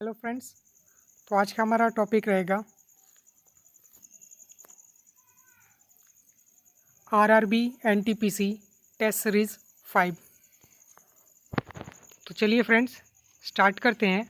Hello friends. तो आज का हमारा टॉपिक रहेगा आरआरबी एनटीपीसी टेस्ट सीरीज़ 5। तो चलिए फ्रेंड्स स्टार्ट करते हैं।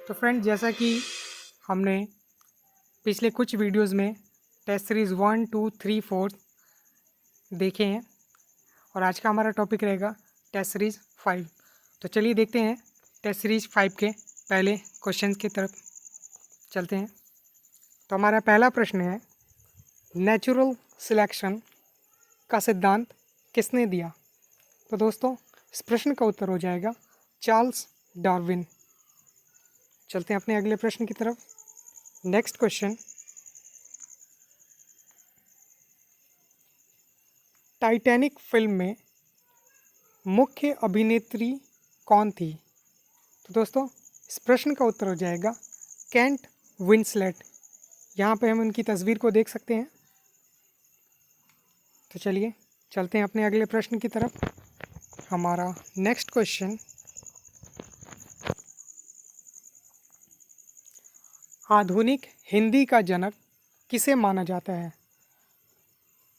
तो फ्रेंड्स जैसा कि हमने पिछले कुछ वीडियोस में टेस्ट सीरीज़ 1, 2, 3, 4 देखे हैं और आज का हमारा टॉपिक रहेगा टेस्ट सीरीज़ 5। तो चलिए देखते हैं टेस्ट सीरीज़ 5 के पहले क्वेश्चन की तरफ चलते हैं। तो हमारा पहला प्रश्न है, नेचुरल सिलेक्शन का सिद्धांत किसने दिया? तो दोस्तों इस प्रश्न का उत्तर हो जाएगा चार्ल्स डार्विन। चलते हैं अपने अगले प्रश्न की तरफ। नेक्स्ट क्वेश्चन, टाइटैनिक फिल्म में मुख्य अभिनेत्री कौन थी? तो दोस्तों इस प्रश्न का उत्तर हो जाएगा केट विंसलेट। यहाँ पे हम उनकी तस्वीर को देख सकते हैं। तो चलिए चलते हैं अपने अगले प्रश्न की तरफ। हमारा नेक्स्ट क्वेश्चन, आधुनिक हिंदी का जनक किसे माना जाता है?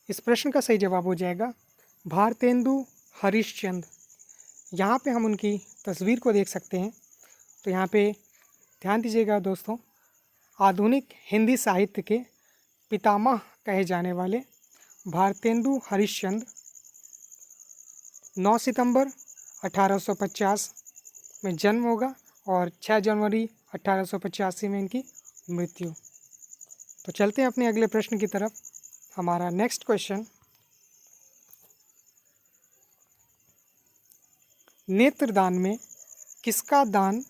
इस प्रश्न का सही जवाब हो जाएगा भारतेंदु हरिश्चंद्र। यहाँ पे हम उनकी तस्वीर को देख सकते हैं। तो यहाँ पे ध्यान दीजिएगा दोस्तों, आधुनिक हिंदी साहित्य के पितामह कहे जाने वाले भारतेंदु हरिश्चंद्र 9 सितंबर 1850 में जन्म होगा और 6 जनवरी 1885 में इनकी मृत्यु। तो चलते हैं अपने अगले प्रश्न की तरफ। हमारा नेक्स्ट क्वेश्चन, नेत्रदान में किसका दान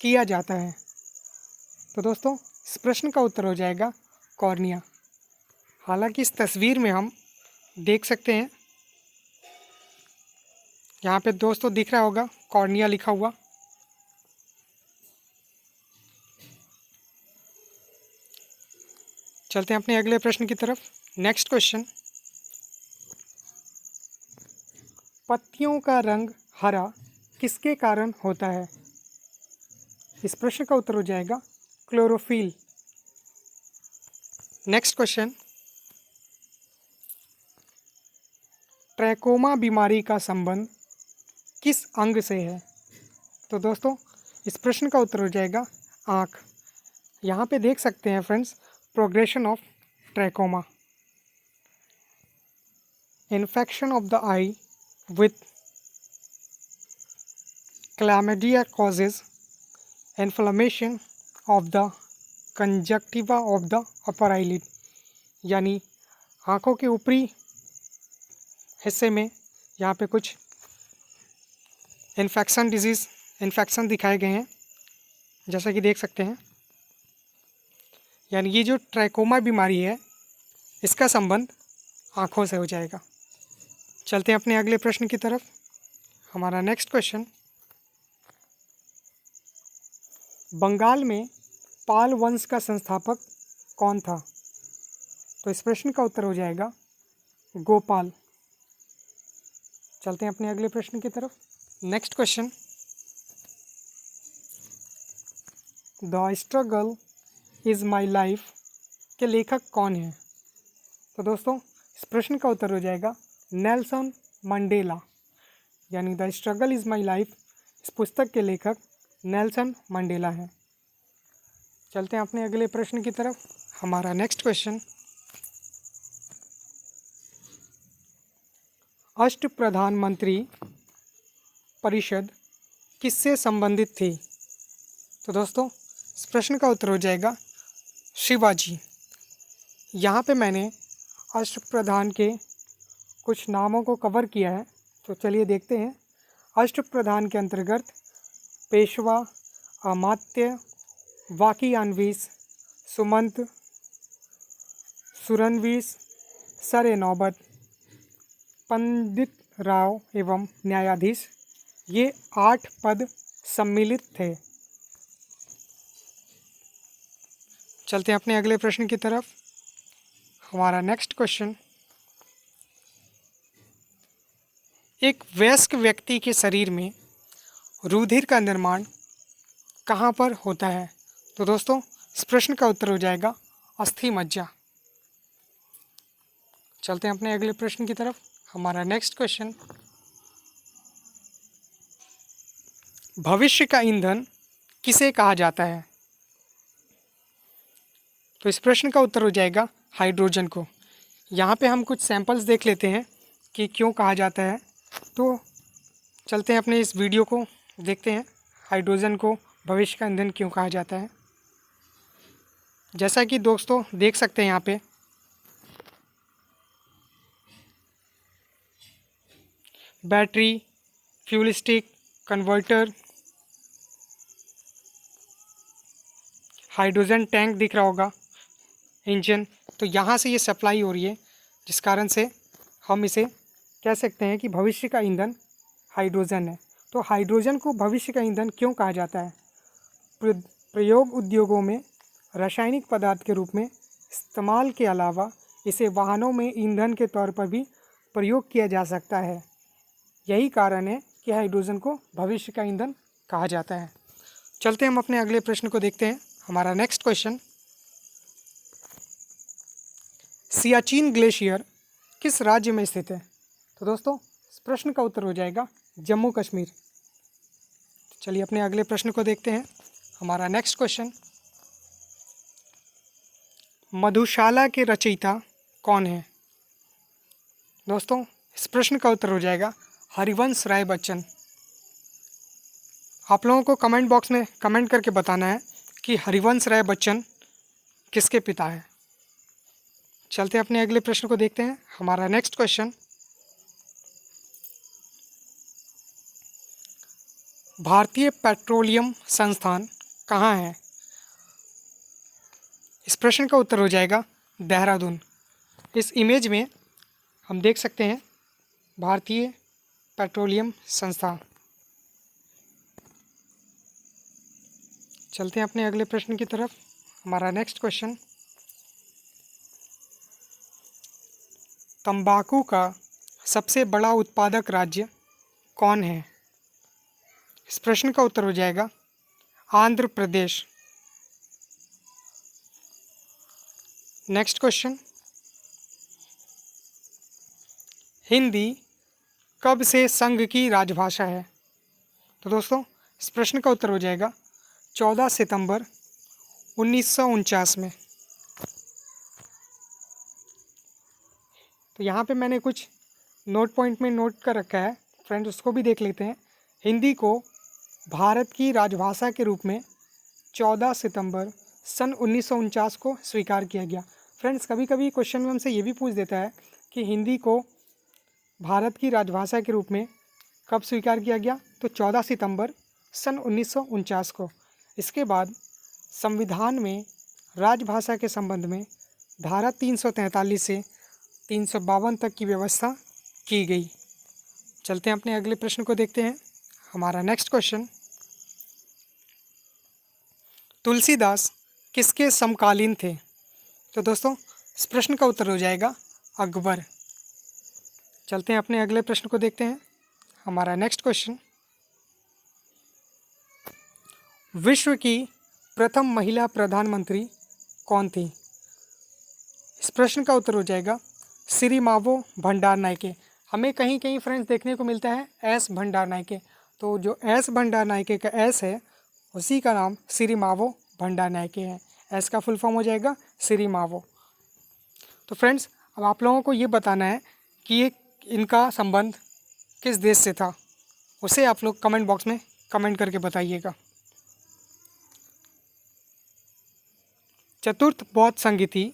किया जाता है? तो दोस्तों इस प्रश्न का उत्तर हो जाएगा कॉर्निया। हालांकि इस तस्वीर में हम देख सकते हैं, यहाँ पे दोस्तों दिख रहा होगा कॉर्निया लिखा हुआ। चलते हैं अपने अगले प्रश्न की तरफ। नेक्स्ट क्वेश्चन, पत्तियों का रंग हरा किसके कारण होता है? इस प्रश्न का उत्तर हो जाएगा क्लोरोफिल। नेक्स्ट क्वेश्चन, ट्रैकोमा बीमारी का संबंध किस अंग से है? तो दोस्तों इस प्रश्न का उत्तर हो जाएगा आँख। यहाँ पे देख सकते हैं friends, progression of trachoma, infection of the I with chlamydia causes inflammation of the conjunctiva of the upper eyelid। यानी आँखों के ऊपरी हिस्से में यहाँ पे कुछ इन्फेक्शन दिखाए गए हैं, जैसा कि देख सकते हैं। यानी ये जो ट्रैकोमा बीमारी है इसका संबंध आँखों से हो जाएगा। चलते हैं अपने अगले प्रश्न की तरफ। हमारा नेक्स्ट क्वेश्चन, बंगाल में पाल वंश का संस्थापक कौन था? तो इस प्रश्न का उत्तर हो जाएगा गोपाल। चलते हैं अपने अगले प्रश्न की तरफ। Next question, the struggle is my life के लेखक कौन है? तो दोस्तों इस प्रश्न का उत्तर हो जाएगा नेल्सन मंडेला। यानी the struggle is my life इस पुस्तक के लेखक नेल्सन मंडेला है। चलते हैं अपने अगले प्रश्न की तरफ। हमारा नेक्स्ट क्वेश्चन, अष्ट प्रधानमंत्री परिषद किससे संबंधित थी? तो दोस्तों इस प्रश्न का उत्तर हो जाएगा शिवाजी। यहाँ पे मैंने अष्टप्रधान के कुछ नामों को कवर किया है। तो चलिए देखते हैं। अष्टप्रधान के अंतर्गत पेशवा, अमात्य, वाकियानवीस, सुमंत, सुरनवीस, सर नौबत, पंडित राव एवं न्यायाधीश, ये 8 पद सम्मिलित थे। चलते हैं अपने अगले प्रश्न की तरफ। हमारा नेक्स्ट क्वेश्चन, एक वयस्क व्यक्ति के शरीर में रुधिर का निर्माण कहाँ पर होता है? तो दोस्तों इस प्रश्न का उत्तर हो जाएगा अस्थि मज्जा। चलते हैं अपने अगले प्रश्न की तरफ। हमारा नेक्स्ट क्वेश्चन, भविष्य का ईंधन किसे कहा जाता है? तो इस प्रश्न का उत्तर हो जाएगा हाइड्रोजन को। यहाँ पे हम कुछ सैंपल्स देख लेते हैं कि क्यों कहा जाता है। तो चलते हैं अपने इस वीडियो को देखते हैं, हाइड्रोजन को भविष्य का ईंधन क्यों कहा जाता है। जैसा कि दोस्तों देख सकते हैं यहाँ पे battery, fuel stick, converter, hydrogen tank दिख रहा होगा, इंजन। तो यहाँ से ये सप्लाई हो रही है, जिस कारण से हम इसे कह सकते हैं कि भविष्य का ईंधन हाइड्रोजन है। तो हाइड्रोजन को भविष्य का ईंधन क्यों कहा जाता है? प्रयोग उद्योगों में रासायनिक पदार्थ के रूप में इस्तेमाल के अलावा इसे वाहनों में ईंधन के तौर पर भी प्रयोग किया जा सकता है। यही कारण है कि हाइड्रोजन को भविष्य का ईंधन कहा जाता है। चलते हम अपने अगले प्रश्न को देखते हैं। हमारा नेक्स्ट क्वेश्चन, सियाचिन ग्लेशियर किस राज्य में स्थित है? तो दोस्तों इस प्रश्न का उत्तर हो जाएगा जम्मू कश्मीर। चलिए अपने अगले प्रश्न को देखते हैं। हमारा नेक्स्ट क्वेश्चन, मधुशाला के रचयिता कौन है? दोस्तों इस प्रश्न का उत्तर हो जाएगा हरिवंश राय बच्चन। आप लोगों को कमेंट बॉक्स में कमेंट करके बताना है कि हरिवंश राय बच्चन किसके पिता है। चलते अपने अगले प्रश्न को देखते हैं। हमारा नेक्स्ट क्वेश्चन, भारतीय पेट्रोलियम संस्थान कहाँ है? इस प्रश्न का उत्तर हो जाएगा देहरादून। इस इमेज में हम देख सकते हैं भारतीय पेट्रोलियम संस्थान। चलते हैं अपने अगले प्रश्न की तरफ। हमारा नेक्स्ट क्वेश्चन, तंबाकू का सबसे बड़ा उत्पादक राज्य कौन है? इस प्रश्न का उत्तर हो जाएगा आंध्र प्रदेश। नेक्स्ट क्वेश्चन, हिंदी कब से संघ की राजभाषा है? तो दोस्तों इस प्रश्न का उत्तर हो जाएगा 14 सितंबर 1949 में। तो यहाँ पे मैंने कुछ नोट पॉइंट में नोट कर रखा है फ्रेंड्स, उसको भी देख लेते हैं। हिंदी को भारत की राजभाषा के रूप में 14 सितंबर सन 1949 को स्वीकार किया गया। फ्रेंड्स कभी कभी क्वेश्चन में हमसे ये भी पूछ देता है कि हिंदी को भारत की राजभाषा के रूप में कब स्वीकार किया गया? तो 14 सितंबर सन 1949 को। इसके बाद संविधान में राजभाषा के संबंध में धारा 343 से 352 तक की व्यवस्था की गई। चलते हैं अपने अगले प्रश्न को देखते हैं। हमारा नेक्स्ट क्वेश्चन, तुलसीदास किसके समकालीन थे? तो दोस्तों इस प्रश्न का उत्तर हो जाएगा अकबर। चलते हैं अपने अगले प्रश्न को देखते हैं। हमारा नेक्स्ट क्वेश्चन, विश्व की प्रथम महिला प्रधानमंत्री कौन थी? इस प्रश्न का उत्तर हो जाएगा सिरिमावो भंडारनायके। हमें कहीं कहीं फ्रेंड्स देखने को मिलता है एस भंडारनायके, तो जो एस भंडारनायके का एस है उसी का नाम सिरिमावो भंडारनायके है। एस का फुल फॉर्म हो जाएगा सिरिमावो। तो फ्रेंड्स अब आप लोगों को ये बताना है कि ये इनका संबंध किस देश से था, उसे आप लोग कमेंट बॉक्स में कमेंट करके बताइएगा। चतुर्थ बौद्ध संगीति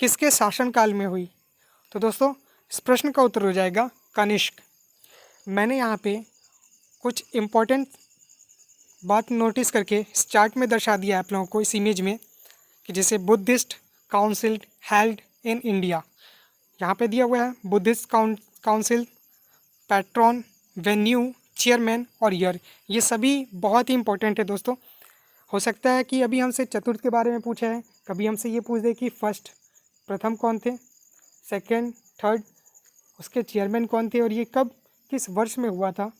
किसके शासनकाल में हुई? तो दोस्तों इस प्रश्न का उत्तर हो जाएगा कनिष्क। मैंने यहाँ पे कुछ इम्पोर्टेंट बात नोटिस करके इस चार्ट में दर्शा दिया है आप लोगों को इस इमेज में, कि जैसे Buddhist council held in India, यहाँ पे दिया हुआ है Buddhist council patron, venue, chairman और ईयर, ये सभी बहुत ही इंपॉर्टेंट है दोस्तों। हो सकता है कि अभी हमसे चतुर्थ के बारे में पूछा है, कभी हमसे ये पूछ दे कि फर्स्ट प्रथम कौन थे, सेकंड, थर्ड, उसके चेयरमैन कौन थे और ये कब किस वर्ष में हुआ था।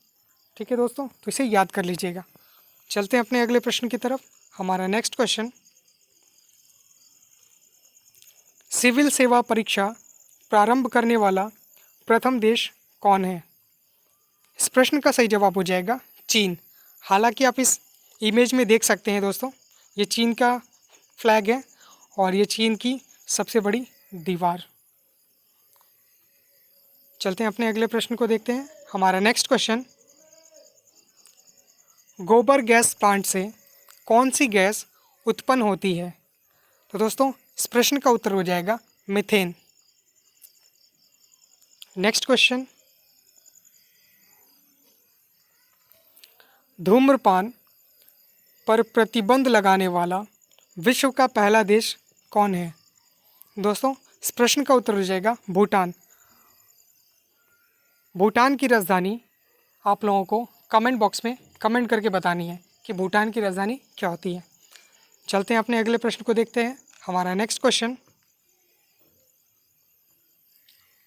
ठीक है दोस्तों, तो इसे याद कर लीजिएगा। चलते हैं अपने अगले प्रश्न की तरफ। हमारा नेक्स्ट क्वेश्चन, सिविल सेवा परीक्षा प्रारंभ करने वाला प्रथम देश कौन है। इस प्रश्न का सही जवाब हो जाएगा चीन। हालांकि आप इस इमेज में देख सकते हैं दोस्तों, ये चीन का फ्लैग है और ये चीन की सबसे बड़ी दीवार। चलते हैं अपने अगले प्रश्न को देखते हैं। हमारा नेक्स्ट क्वेश्चन, गोबर गैस प्लांट से कौन सी गैस उत्पन्न होती है। तो दोस्तों इस प्रश्न का उत्तर हो जाएगा मीथेन। नेक्स्ट क्वेश्चन, धूम्रपान पर प्रतिबंध लगाने वाला विश्व का पहला देश कौन है। दोस्तों इस प्रश्न का उत्तर हो जाएगा भूटान। भूटान की राजधानी आप लोगों को कमेंट बॉक्स में कमेंट करके बतानी है कि भूटान की राजधानी क्या होती है। चलते हैं अपने अगले प्रश्न को देखते हैं। हमारा नेक्स्ट क्वेश्चन,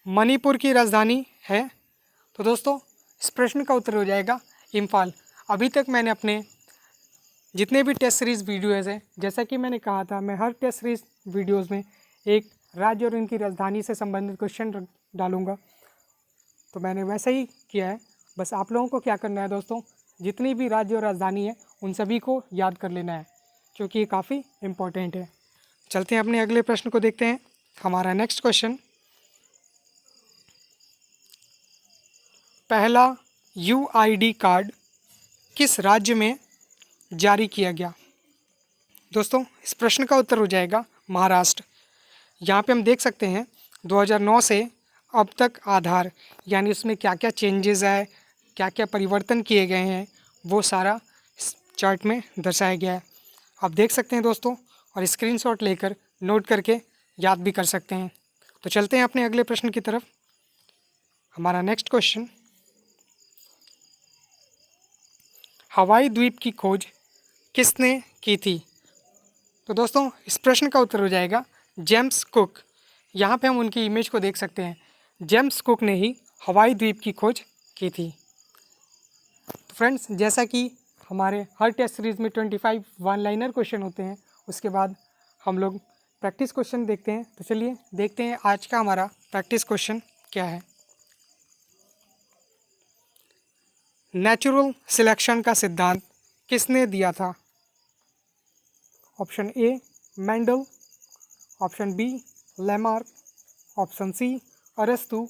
मणिपुर की राजधानी है। तो दोस्तों इस प्रश्न का उत्तर हो जाएगा इम्फाल। अभी तक मैंने अपने जितने भी टेस्ट सीरीज़ वीडियोज़ हैं, जैसा कि मैंने कहा था, मैं हर टेस्ट सीरीज़ वीडियोज़ में एक राज्य और उनकी राजधानी से संबंधित क्वेश्चन डालूंगा। तो मैंने वैसा ही किया है। बस आप लोगों को क्या करना है दोस्तों, जितनी भी राज्य और राजधानी है उन सभी को याद कर लेना है, क्योंकि ये काफ़ी इम्पोर्टेंट है। चलते हैं अपने अगले प्रश्न को देखते हैं। हमारा नेक्स्ट क्वेश्चन, पहला UID कार्ड किस राज्य में जारी किया गया। दोस्तों इस प्रश्न का उत्तर हो जाएगा महाराष्ट्र। यहाँ पे हम देख सकते हैं 2009 से अब तक आधार, यानी उसमें क्या क्या चेंजेस आए, क्या क्या परिवर्तन किए गए हैं, वो सारा इस चार्ट में दर्शाया गया है। आप देख सकते हैं दोस्तों, और स्क्रीनशॉट लेकर नोट करके याद भी कर सकते हैं। तो चलते हैं अपने अगले प्रश्न की तरफ। हमारा नेक्स्ट क्वेश्चन, हवाई द्वीप की खोज किसने की थी। तो दोस्तों इस प्रश्न का उत्तर हो जाएगा जेम्स कुक। यहाँ पे हम उनकी इमेज को देख सकते हैं। जेम्स कुक ने ही हवाई द्वीप की खोज की थी। तो फ्रेंड्स, जैसा कि हमारे हर टेस्ट सीरीज़ में 25 वन लाइनर क्वेश्चन होते हैं, उसके बाद हम लोग प्रैक्टिस क्वेश्चन देखते हैं। तो चलिए देखते हैं आज का हमारा प्रैक्टिस क्वेश्चन क्या है। नेचुरल सिलेक्शन का सिद्धांत किसने दिया था। Option A Mendel, option B Lamarck, option C अरस्तु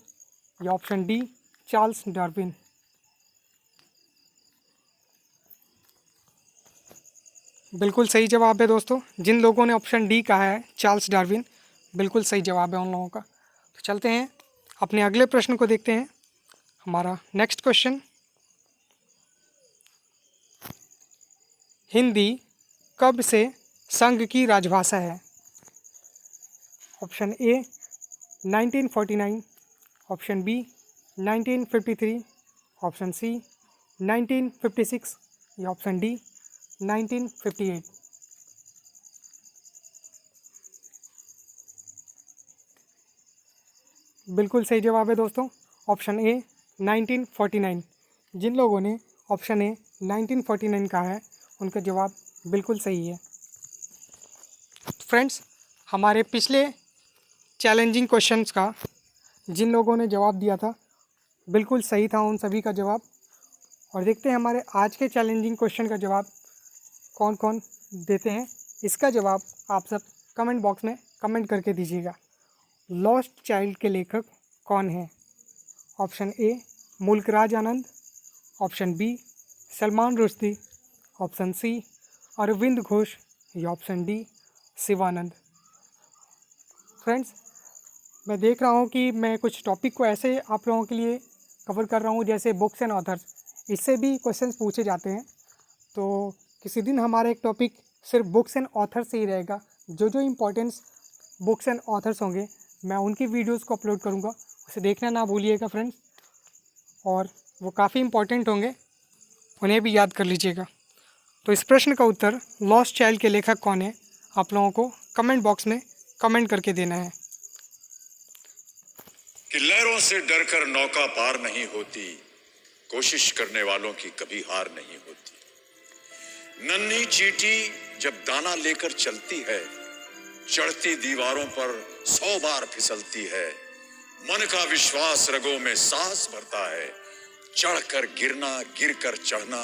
या ऑप्शन डी चार्ल्स डार्विन। बिल्कुल सही जवाब है दोस्तों। जिन लोगों ने ऑप्शन डी कहा है चार्ल्स डार्विन, बिल्कुल सही जवाब है उन लोगों का। तो चलते हैं अपने अगले प्रश्न को देखते हैं। हमारा नेक्स्ट क्वेश्चन, हिंदी कब से संघ की राजभाषा है। Option A 1949, option B 1953, option C 1956 या ऑप्शन डी 1958। बिल्कुल सही जवाब है दोस्तों, ऑप्शन ए 1949। जिन लोगों ने ऑप्शन ए 1949 कहा है उनका जवाब बिल्कुल सही है। फ्रेंड्स, हमारे पिछले चैलेंजिंग क्वेश्चंस का जिन लोगों ने जवाब दिया था बिल्कुल सही था उन सभी का जवाब। और देखते हैं हमारे आज के चैलेंजिंग क्वेश्चन का जवाब कौन कौन देते हैं। इसका जवाब आप सब कमेंट बॉक्स में कमेंट करके दीजिएगा। लॉस्ट चाइल्ड के लेखक कौन हैं। Option A Mulk Raj Anand, option B Salman Rushdie, option C Arvind Ghosh या ऑप्शन डी शिवानंद। फ्रेंड्स, मैं देख रहा हूँ कि मैं कुछ टॉपिक को ऐसे आप लोगों के लिए कवर कर रहा हूँ जैसे बुक्स एंड ऑथर्स, इससे भी क्वेश्चंस पूछे जाते हैं। तो किसी दिन हमारा एक टॉपिक सिर्फ बुक्स एंड ऑथर्स से ही रहेगा। जो जो इम्पोर्टेंस बुक्स एंड ऑथर्स होंगे मैं उनकी वीडियोस को अपलोड करूँगा, उसे देखना ना भूलिएगा फ्रेंड्स। और वो काफ़ी इम्पोर्टेंट होंगे, उन्हें भी याद कर लीजिएगा। तो इस प्रश्न का उत्तर लॉस्ट चाइल्ड के लेखक कौन है, आप लोगों को कमेंट बॉक्स में कमेंट करके देना है। कि लहरों से डरकर नौका पार नहीं होती, कोशिश करने वालों की कभी हार नहीं होती। नन्ही चींटी जब दाना लेकर चलती है, चढ़ती दीवारों पर 100 बार फिसलती है। मन का विश्वास रगों में साहस भरता है, चढ़कर गिरना गिरकर चढ़ना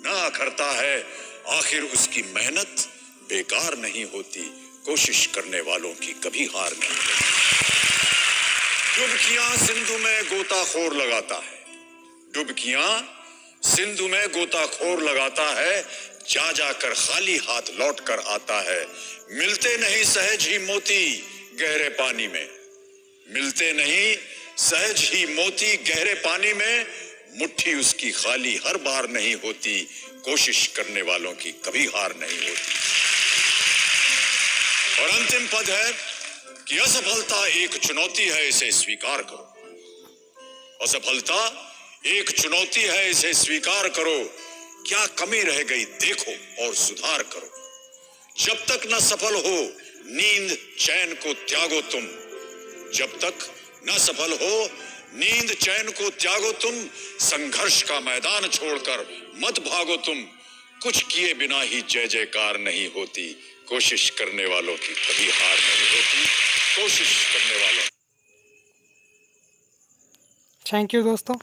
ना अखरता है। आखिर उसकी मेहनत बेकार नहीं होती, कोशिश करने वालों की कभी हार नहीं होती। डुबकियां सिंधु में गोताखोर लगाता है, डुबकियां सिंधु में गोताखोर लगाता है, जा जाकर खाली हाथ लौट कर आता है। मिलते नहीं सहज ही मोती गहरे पानी में, मिलते नहीं सहज ही मोती गहरे पानी में। मुट्ठी उसकी खाली हर बार नहीं होती, कोशिश करने वालों की कभी हार नहीं होती। और अंतिम पद है कि असफलता एक चुनौती है, इसे स्वीकार करो। असफलता एक चुनौती है, इसे स्वीकार करो। क्या कमी रह गई देखो और सुधार करो। जब तक न सफल हो नींद चैन को त्यागो तुम, जब तक न सफल हो नींद चैन को त्यागो तुम। संघर्ष का मैदान छोड़कर मत भागो तुम, कुछ किए बिना ही जय जयकार नहीं होती, कोशिश करने वालों की कभी हार नहीं होती, कोशिश करने वालों। थैंक यू दोस्तों।